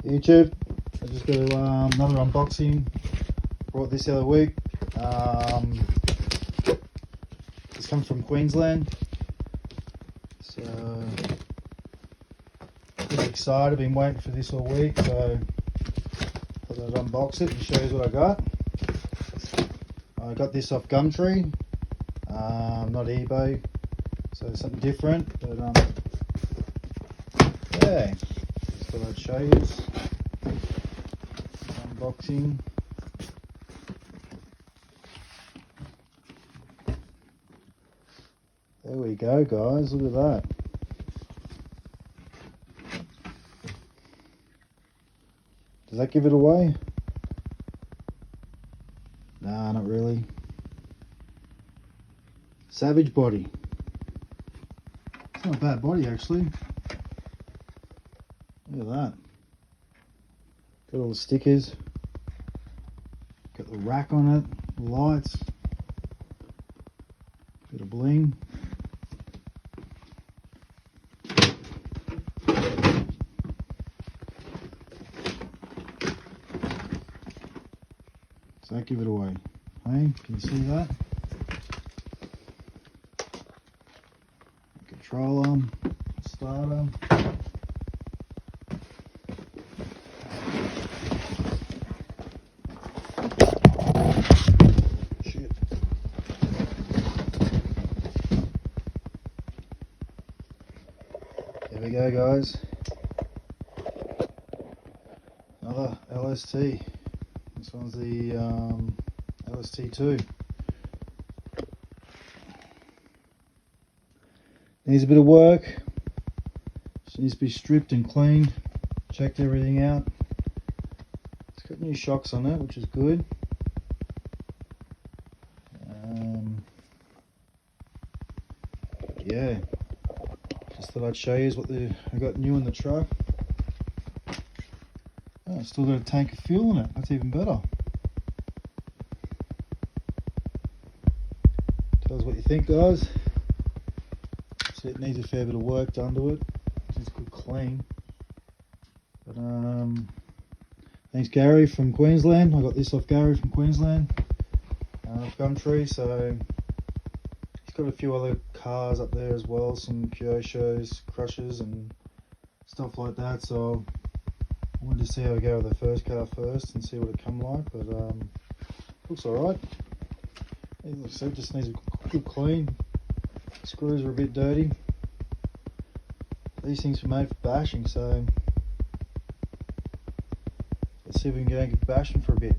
YouTube, I just got another unboxing. Brought this the other week. This comes from Queensland, so pretty excited. Been waiting for this all week, so I thought I'd unbox it and show you what I got. I got this off Gumtree, not eBay, so something different. But yeah, just thought I'd show you this unboxing. There we go, guys. Look at that. Does that give it away? Nah, not really. Savage body. It's not a bad body, actually. Look at that. Got all the stickers. Got the rack on it. Lights. Bit of bling. Does that give it away? Hey, can you see that? Controller, starter. Shit. There we go, guys. Another LST. This one's the LST2. Needs a bit of work. Just needs to be stripped and cleaned. Checked everything out. It's got new shocks on it, which is good. Yeah, just thought I'd show you what I got new in the truck. Oh, still got a tank of fuel in it. That's even better. Tell us what you think, guys. So it needs a fair bit of work done to it. It's good clean. But thanks Gary from Queensland. I got this off Gary from Queensland. Off Gumtree. So he's got a few other cars up there as well. Some Kyosho's, Crushers and stuff like that. So I wanted to see how we go with the first car first and see what it come like, but looks alright. Like I said, just needs a good clean. Screws are a bit dirty. These things were made for bashing, so let's see if we can get bashing for a bit.